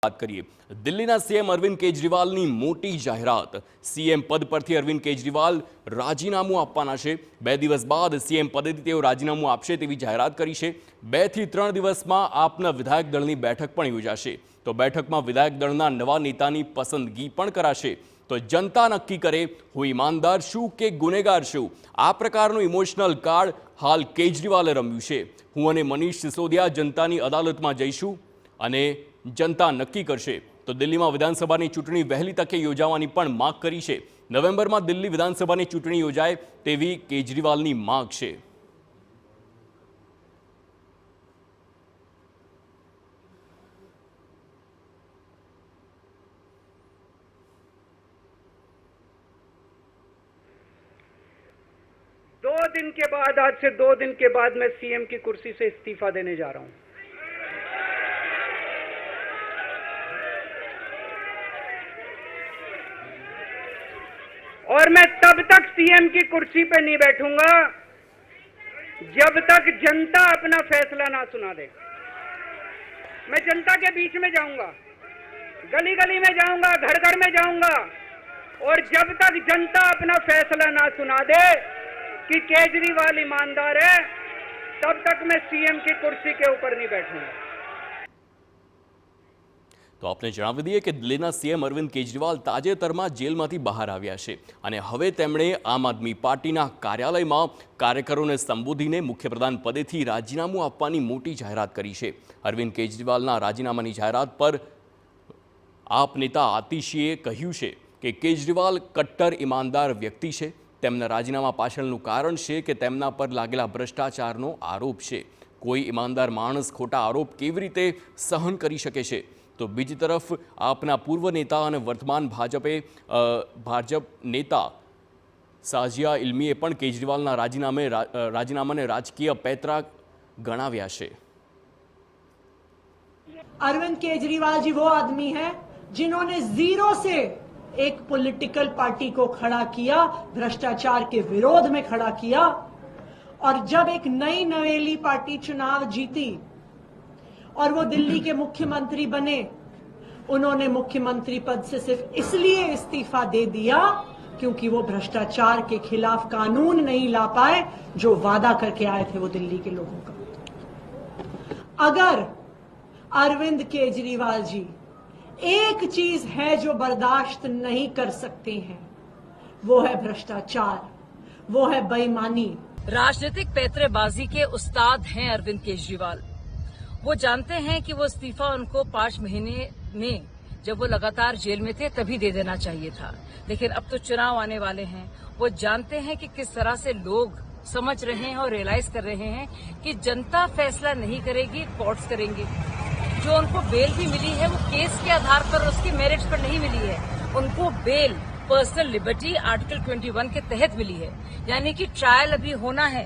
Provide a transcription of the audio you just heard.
વાત કરીએ દિલ્હીના સીએમ અરવિંદ કેજરીવાલની મોટી જાહેરાત। સીએમ પદ પરથી અરવિંદ કેજરીવાલ રાજીનામું આપવાના છે। 2 દિવસ બાદ સીએમ પદેથી તેઓ રાજીનામું આપશે તેવી જાહેરાત કરી છે। 2 થી 3 દિવસમાં આપના વિધાયક દળની બેઠક પણ યોજાશે। તો બેઠકમાં વિધાયક દળના નવા નેતાની પસંદગી પણ કરાશે। તો જનતા નક્કી કરે હું ઈમાનદાર છું કે ગુનેગાર છું। આ પ્રકારનું ઇમોશનલ કાર્ડ હાલ કેજરીવાલે રમ્યું છે। હું અને મનીષ સિસોદિયા જનતાની અદાલતમાં જઈશું અને जनता नक्की करशे। तो दिल्ली में विधानसभा की चूंटणी वहेली तके योजवानी पण मांग करी छे। नवेम्बर में दिल्ली विधानसभा की चूंटणी योजाय तेवी केजरीवालनी मांग छे। दो दिन के बाद, आज से 2 दिन के बाद मैं सीएम की कुर्सी से इस्तीफा देने जा रहा हूं। और मैं तब तक सीएम की कुर्सी पे नहीं बैठूंगा जब तक जनता अपना फैसला ना सुना दे। मैं जनता के बीच में जाऊंगा, गली गली में जाऊंगा, घर घर में जाऊंगा, और जब तक जनता अपना फैसला ना सुना दे कि केजरीवाल ईमानदार है, तब तक मैं सीएम की कुर्सी के ऊपर नहीं बैठूंगा। तो आपने जणावी दीए कि दिल्लीना सीएम अरविंद केजरीवाल ताजेतरमां जेलमांथी बहार आव्या छे अने हवे तेमणे आम आदमी पार्टीना कार्यालयमां कार्यकरोने संबोधीने मुख्यप्रधान पदेथी राजीनामुं आपवानी मोटी जाहेरात करी छे। अरविंद केजरीवालना राजीनामानी जाहेरात पर आप नेता आतिशीए कह्युं छे कि केजरीवाल कट्टर ईमानदार व्यक्ति छे। तेमना राजीनामा पाछळनुं कारण छे कि तेमना पर लागेला भ्रष्टाचारनो आरोप छे। कोई ईमानदार माणस खोटा आरोप केवी रीते सहन करी शके छे। तो बीजी तरफ आपना पूर्व नेता और वर्तमान भाजप नेता साजिया इल्मीए पण केजरीवालना राजीनामाने राजकीय पैतरा गणाव्या छे। अरविंद केजरीवाल जी वो आदमी है जिन्होंने जीरो से एक पॉलिटिकल पार्टी को खड़ा किया, भ्रष्टाचार के विरोध में खड़ा किया, और जब एक नई नवेली पार्टी चुनाव जीती और वो दिल्ली के मुख्यमंत्री बने, उन्होंने मुख्यमंत्री पद से सिर्फ इसलिए इस्तीफा दे दिया क्योंकि वो भ्रष्टाचार के खिलाफ कानून नहीं ला पाए जो वादा करके आए थे वो दिल्ली के लोगों का। अगर अरविंद केजरीवाल जी एक चीज है जो बर्दाश्त नहीं कर सकते हैं, वो है भ्रष्टाचार, वो है बेईमानी। राजनीतिक पैतरेबाजी के उस्ताद हैं अरविंद केजरीवाल। वो जानते हैं कि वो इस्तीफा उनको 5 महीने में, जब वो लगातार जेल में थे, तभी दे देना चाहिए था। लेकिन अब तो चुनाव आने वाले हैं। वो जानते हैं कि किस तरह से लोग समझ रहे हैं और रियलाइज कर रहे हैं कि जनता फैसला नहीं करेगी, कोर्ट्स करेंगे। जो उनको बेल भी मिली है वो केस के आधार पर, उसके मेरिट्स पर नहीं मिली है। उनको बेल पर्सनल लिबर्टी आर्टिकल 21 के तहत मिली है, यानी कि ट्रायल अभी होना है।